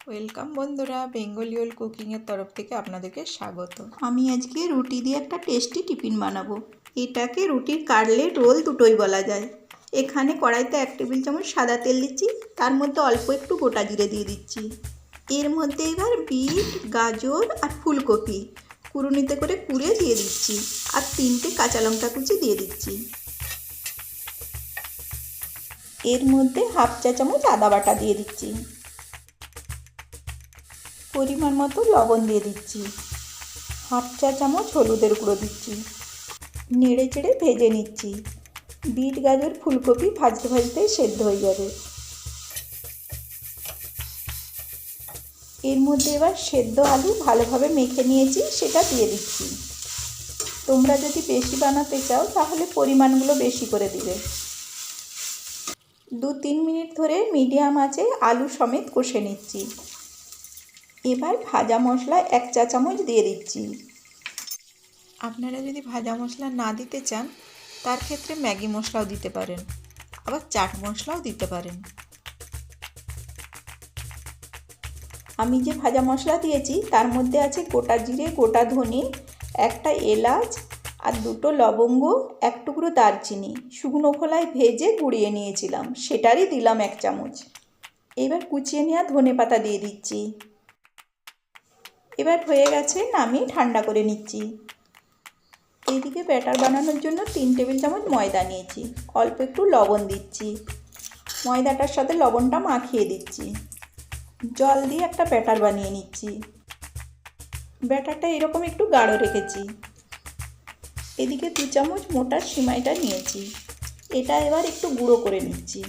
Welcome বন্ধুরা, বেঙ্গলিওল কুকিংয়ের তরফ থেকে আপনাদেরকে স্বাগত। আমি আজকে রুটি দিয়ে একটা টেস্টি টিফিন বানাবো। এটাকে রুটির কাটলেট রোল দুটোই বলা যায়। এখানে কড়াইতে 1 টেবিল চামচ সাদা তেল দিচ্ছি, তার মধ্যে অল্প একটু গোটা জিরে দিয়ে দিচ্ছি। এর মধ্যে এবার বিট, গাজর আর ফুলকপি কুড়ুনিতে করে কুড়ে দিয়ে দিচ্ছি, আর 3টে কাঁচা লঙ্কা কুচি দিয়ে দিচ্ছি। এর মধ্যে হাফ চা চামচ আদা বাটা দিয়ে দিচ্ছি, পরিমাণ মতো লবণ দিয়ে দিচ্ছি, হাফ চা চামচ হলুদের গুঁড়ো দিচ্ছি। নেড়ে চেড়ে ভেজে নিচ্ছি। বিট, গাজর, ফুলকপি ভাজতে ভাজতেই সেদ্ধ হয়ে যাবে। এর মধ্যে এবার সেদ্ধ আলু ভালোভাবে মেখে নিয়েছি, সেটা দিয়ে দিচ্ছি। তোমরা যদি বেশি বানাতে চাও তাহলে পরিমাণগুলো বেশি করে দিবে। 2-3 মিনিট ধরে মিডিয়াম আঁচে আলু সমেত কষে নিচ্ছি। এবার ভাজা মশলা 1 চা চামচ দিয়ে দিচ্ছি। আপনারা যদি ভাজা মশলা না দিতে চান তার ক্ষেত্রে ম্যাগি মশলাও দিতে পারেন, আবার চাট মশলাও দিতে পারেন। আমি যে ভাজা মশলা দিয়েছি তার মধ্যে আছে গোটা জিরে, গোটা ধনে, একটা এলাচ আর 2টো লবঙ্গ, 1 টুকরো দারচিনি শুকনো খোলায় ভেজে গুঁড়িয়ে নিয়েছিলাম, সেটারই দিলাম 1 চামচ। এবার কুচিয়ে নেওয়া ধনেপাতা দিয়ে দিচ্ছি। এবার হয়ে গেছে, নামিয়ে ঠান্ডা করে নিচ্ছি। এইদিকে ব্যাটার বানানোর জন্য 3 টেবিল চামচ ময়দা নিয়েছি, অল্প একটু লবণ দিচ্ছি। ময়দাটার সাথে লবণটা মাখিয়ে দিচ্ছি। জল দিয়ে একটা ব্যাটার বানিয়ে নিচ্ছি। ব্যাটারটা এরকম একটু গাঢ় রেখেছি। এদিকে 2 চামচ মোটা সিমাইটা নিয়েছি, এটা এবার একটু গুঁড়ো করে নিচ্ছি।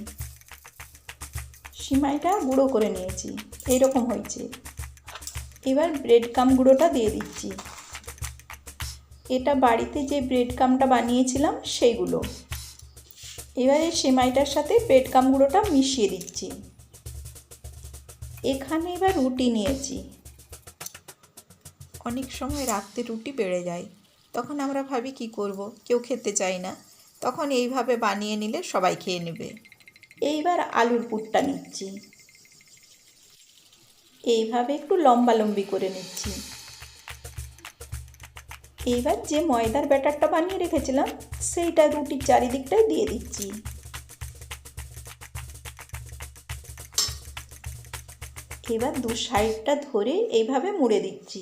সিমাইটা গুঁড়ো করে নিয়েছি, এইরকম হয়েছে। এবার ব্রেড কাম গুঁড়োটা দিয়ে দিচ্ছি। এটা বাড়িতে যে ব্রেড কামটা বানিয়েছিলাম সেইগুলো। এবার এই সিমাইটার সাথে ব্রেড কাম গুঁড়োটা মিশিয়ে দিচ্ছি। এখানে এবার রুটি নিয়েছি। অনেক সময় রাত্রে রুটি বেড়ে যায়, তখন আমরা ভাবি কি করব, কেউ খেতে চায় না, তখন এইভাবে বানিয়ে নিলে সবাই খেয়ে নেবে। এইবার আলুর পুরটা নিচ্ছি, এইভাবে একটু লম্বা লম্বি করে নিচ্ছি। এইবার যে ময়দার ব্যাটারটা বানিয়ে রেখেছিলাম সেইটা রুটির চারিদিকটায় দিয়ে দিচ্ছি। এবার 2 সাইডটা ধরে এইভাবে মুড়ে দিচ্ছি।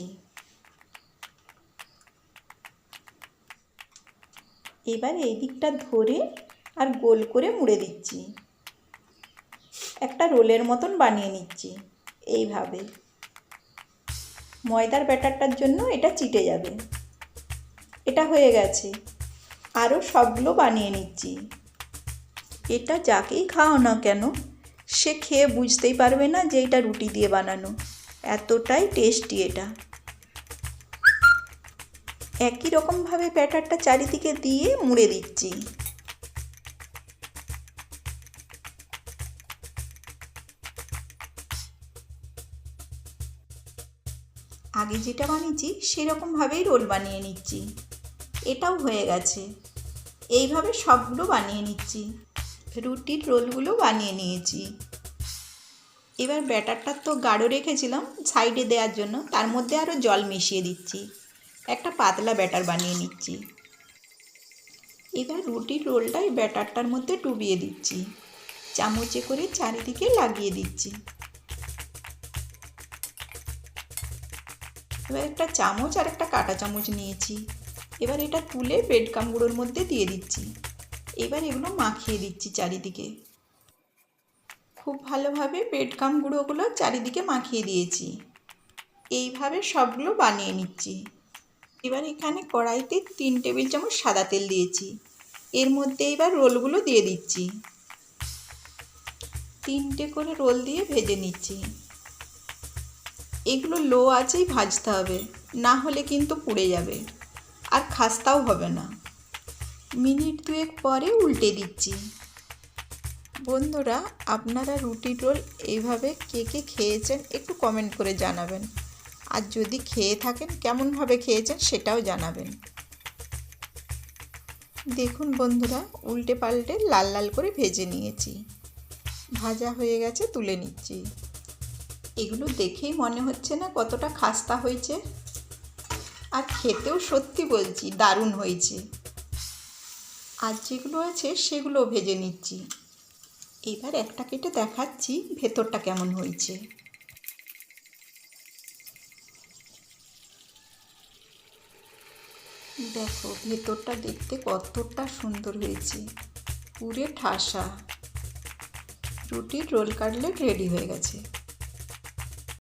এবার এই দিকটা ধরে আর গোল করে মুড়ে দিচ্ছি। একটা রোলের মতন বানিয়ে নিচ্ছি এইভাবে। ময়দার ব্যাটারটার জন্য এটা চিটে যাবে। এটা হয়ে গেছে, আরও সবগুলো বানিয়ে নিচ্ছি। এটা যাকেই খাও না কেন সে খেয়ে বুঝতেই পারবে না যে এটা রুটি দিয়ে বানানো, এতটাই টেস্টি এটা। একই রকমভাবে ব্যাটারটা চারিদিকে দিয়ে মুড়ে দিচ্ছি। আগে যেটা বানিয়েছি সেরকমভাবেই রোল বানিয়ে নিচ্ছি। এটাও হয়ে গেছে। এইভাবে সবগুলো বানিয়ে নিচ্ছি। রুটির রোলগুলো বানিয়ে নিয়েছি। এবার ব্যাটারটা তো গাঢ় রেখেছিলাম সাইডে দেওয়ার জন্য, তার মধ্যে আরও জল মিশিয়ে দিচ্ছি। একটা পাতলা ব্যাটার বানিয়ে নিচ্ছি। এবার রুটির রোলটা এই ব্যাটারটার মধ্যে ডুবিয়ে দিচ্ছি, চামচে করে চারিদিকে লাগিয়ে দিচ্ছি। এবার একটা চামচ আর একটা কাঁটা চামচ নিয়েছি। এবার এটা তুলে ব্রেড কাম গুঁড়োর মধ্যে দিয়ে দিচ্ছি। এবার এগুলো মাখিয়ে দিচ্ছি চারিদিকে। খুব ভালোভাবে ব্রেড কাম গুঁড়োগুলো চারিদিকে মাখিয়ে দিয়েছি। এইভাবে সবগুলো বানিয়ে নিচ্ছি। এবার এখানে কড়াইতে 3 টেবিল চামচ সাদা তেল দিয়েছি। এর মধ্যে এবার রোলগুলো দিয়ে দিচ্ছি। 3টে করে রোল দিয়ে ভেজে নিচ্ছি। এগুলো লো আঁচেই ভাজতে হবে, না হলে কিন্তু পুড়ে যাবে আর খাস্তাও হবে না। মিনিট 2 পরে উল্টে দিচ্ছি। বন্ধুরা, আপনারা রুটির রোল এইভাবে কে কে খেয়েছেন একটু কমেন্ট করে জানাবেন, আর যদি খেয়ে থাকেন কেমনভাবে খেয়েছেন সেটাও জানাবেন। দেখুন বন্ধুরা, উল্টে পাল্টে লাল লাল করে ভেজে নিয়েছি। ভাজা হয়ে গেছে, তুলে নিচ্ছি। এগুলো দেখেই মনে হচ্ছে না কতটা খাস্তা হয়েছে, আর খেতেও সত্যি বলছি দারুণ হয়েছে। আর যেগুলো আছে সেগুলো ভেজে নিচ্ছি। এবার একটা কেটে দেখাচ্ছি ভেতরটা কেমন হয়েছে। দেখো ভেতরটা দেখতে কতটা সুন্দর হয়েছে, পুরে ঠাসা। রুটির রোল কাটলেট রেডি হয়ে গেছে।